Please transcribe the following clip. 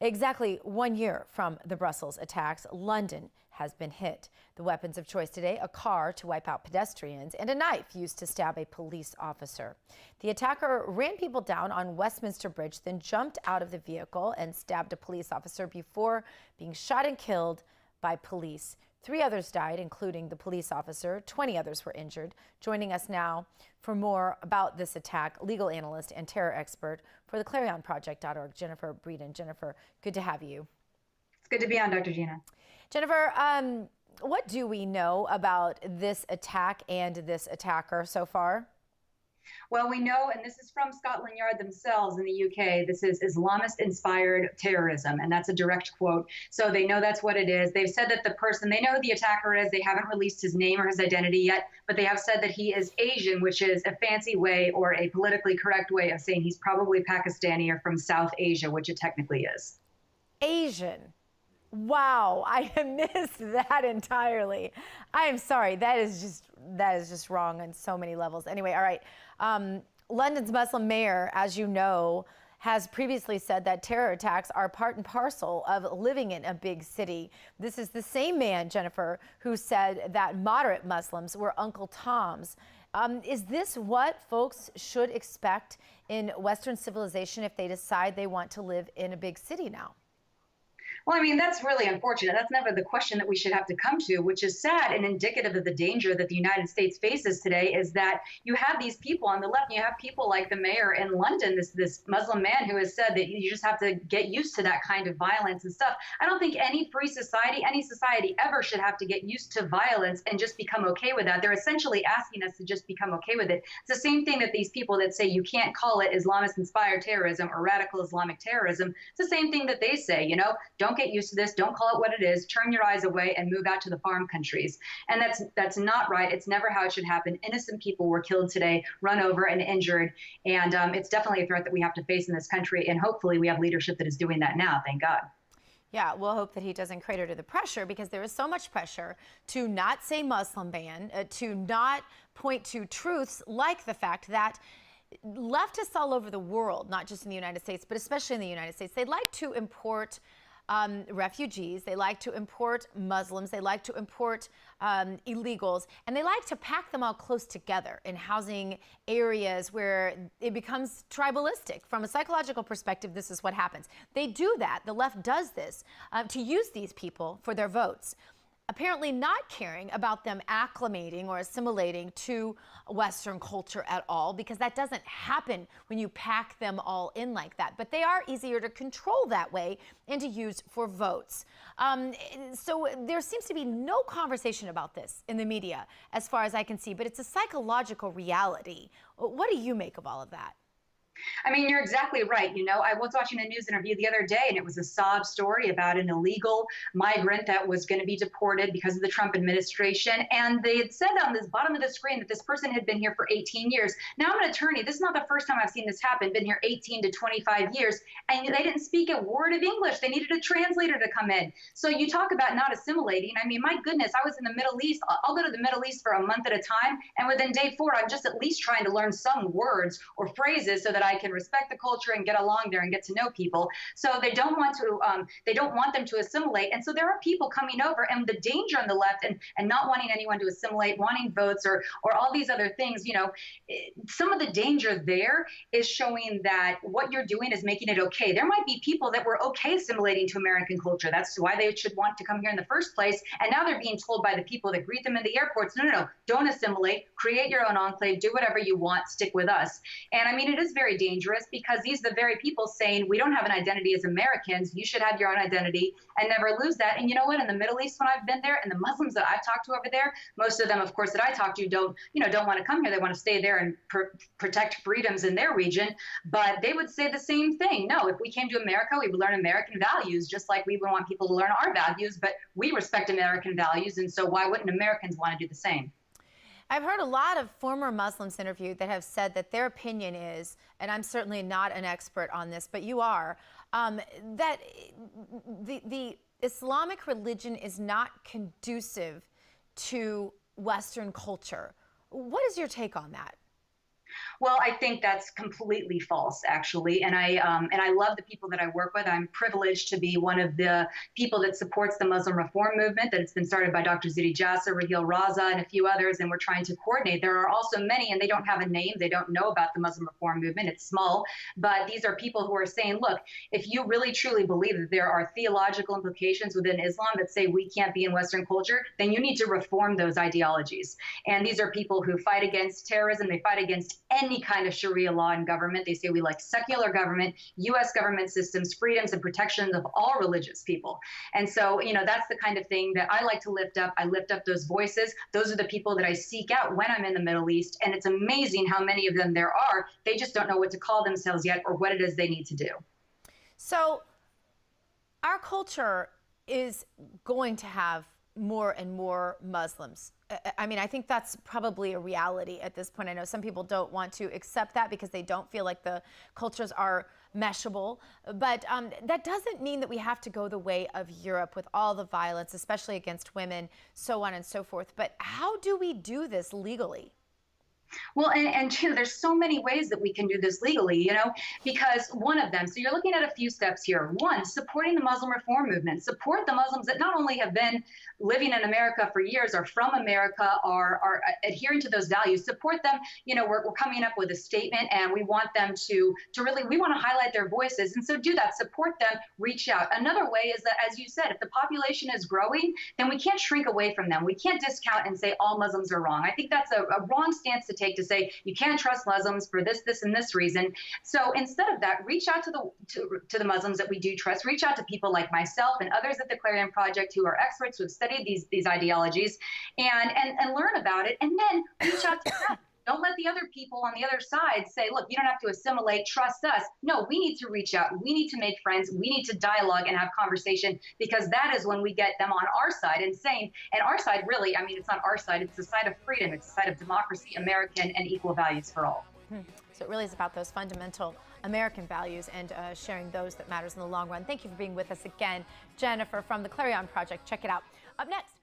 Exactly 1 year from the Brussels attacks, London has been hit. The weapons of choice today, a car to wipe out pedestrians and a knife used to stab a police officer. The attacker ran people down on Westminster Bridge, then jumped out of the vehicle and stabbed a police officer before being shot and killed by police. 3 others died, including the police officer. 20 others were injured. Joining us now for more about this attack, legal analyst and terror expert for the Clarion Project.org, Jennifer Breedon. Jennifer, good to have you. It's good to be on, Dr. Gina. Jennifer, what do we know about this attack and this attacker so far? Well, we know, and this is from Scotland Yard themselves in the UK, this is Islamist-inspired terrorism, and that's a direct quote. So they know that's what it is. They've said that the person, they know who the attacker is. They haven't released his name or his identity yet, but they have said that he is Asian, which is a fancy way or a politically correct way of saying he's probably Pakistani or from South Asia, which it technically is. Asian. Wow, I missed that entirely. I am sorry. That is just wrong on so many levels. Anyway, all right. London's Muslim mayor, as you know, has previously said that terror attacks are part and parcel of living in a big city. This is the same man, Jennifer, who said that moderate Muslims were Uncle Toms. Is this what folks should expect in Western civilization if they decide they want to live in a big city now? Well, I mean, that's really unfortunate. That's never the question that we should have to come to, which is sad and indicative of the danger that the United States faces today, is that you have these people on the left, and you have people like the mayor in London, this Muslim man who has said that you just have to get used to that kind of violence and stuff. I don't think any free society, any society ever should have to get used to violence and just become okay with that. They're essentially asking us to just become okay with it. It's the same thing that these people that say you can't call it Islamist-inspired terrorism or radical Islamic terrorism. It's the same thing that they say, you know, don't get used to this. Don't call it what it is. Turn your eyes away and move out to the farm countries. And that's not right. It's never how it should happen. Innocent people were killed today, run over and injured. And it's definitely a threat that we have to face in this country. And hopefully we have leadership that is doing that now. Thank God. Yeah, we'll hope that he doesn't crater to the pressure, because there is so much pressure to not say Muslim ban, to not point to truths like the fact that leftists all over the world, not just in the United States, but especially in the United States, they'd like to import refugees, they like to import Muslims, they like to import illegals, and they like to pack them all close together in housing areas where it becomes tribalistic. From a psychological perspective, this is what happens. They do that. The left does this to use these people for their votes, apparently not caring about them acclimating or assimilating to Western culture at all, because that doesn't happen when you pack them all in like that. But they are easier to control that way and to use for votes. So there seems to be no conversation about this in the media, as far as I can see, but it's a psychological reality. What do you make of all of that? I mean, you're exactly right. You know, I was watching a news interview the other day, and it was a sob story about an illegal migrant that was going to be deported because of the Trump administration. And they had said on this bottom of the screen that this person had been here for 18 years. Now, I'm an attorney. This is not the first time I've seen this happen. Been here 18 to 25 years, and they didn't speak a word of English. They needed a translator to come in. So you talk about not assimilating. I mean, my goodness, I was in the Middle East. I'll go to the Middle East for a month at a time, and within day 4, I'm just at least trying to learn some words or phrases so that I can respect the culture and get along there and get to know people. So they don't want them to assimilate. And so there are people coming over, and the danger on the left and not wanting anyone to assimilate, wanting votes or all these other things, you know, some of the danger there is showing that what you're doing is making it okay. There might be people that were okay assimilating to American culture. That's why they should want to come here in the first place. And now they're being told by the people that greet them in the airports, no, don't assimilate, create your own enclave, do whatever you want, stick with us. And I mean, it is very dangerous, because these are the very people saying we don't have an identity as Americans. You should have your own identity and never lose that. And you know what? In the Middle East, when I've been there, and the Muslims that I've talked to over there, most of them, of course, that I talk to don't want to come here. They want to stay there and protect freedoms in their region. But they would say the same thing. No, if we came to America, we would learn American values, just like we would want people to learn our values. But we respect American values, and so why wouldn't Americans want to do the same? I've heard a lot of former Muslims interviewed that have said that their opinion is, and I'm certainly not an expert on this, but you are, that the Islamic religion is not conducive to Western culture. What is your take on that? Well, I think that's completely false, actually, and I love the people that I work with. I'm privileged to be one of the people that supports the Muslim reform movement. That it's been started by Dr. Zudi Jasser, Raheel Raza, and a few others, and we're trying to coordinate. There are also many, and they don't have a name. They don't know about the Muslim reform movement. It's small, but these are people who are saying, look, if you really truly believe that there are theological implications within Islam that say we can't be in Western culture, then you need to reform those ideologies. And these are people who fight against terrorism. They fight against any kind of Sharia law in government. They say we like secular government, U.S. government systems, freedoms and protections of all religious people. And so, that's the kind of thing that I like to lift up. I lift up those voices. Those are the people that I seek out when I'm in the Middle East. And it's amazing how many of them there are. They just don't know what to call themselves yet or what it is they need to do. So our culture is going to have more and more Muslims. I mean, I think that's probably a reality at this point. I know some people don't want to accept that because they don't feel like the cultures are meshable. But that doesn't mean that we have to go the way of Europe with all the violence, especially against women, so on and so forth. But how do we do this legally? Well, and there's so many ways that we can do this legally, because one of them, so you're looking at a few steps here. One, supporting the Muslim reform movement. Support the Muslims that not only have been living in America for years, are from America, are adhering to those values. Support them. We're coming up with a statement, and we want them to really, we want to highlight their voices. And so do that. Support them. Reach out. Another way is that, as you said, if the population is growing, then we can't shrink away from them. We can't discount and say all Muslims are wrong. I think that's a wrong stance to take, to say you can't trust Muslims for this, and this reason. So instead of that, reach out to the Muslims that we do trust. Reach out to people like myself and others at the Clarion Project who are experts who have studied these ideologies and learn about it, and then reach out to them. Don't let the other people on the other side say, look, you don't have to assimilate, trust us. No, we need to reach out. We need to make friends. We need to dialogue and have conversation, because that is when we get them on our side and saying, and our side really, I mean, it's not our side, it's the side of freedom. It's the side of democracy, American, and equal values for all. So it really is about those fundamental American values and sharing those that matters in the long run. Thank you for being with us again, Jennifer from the Clarion Project. Check it out. Up next.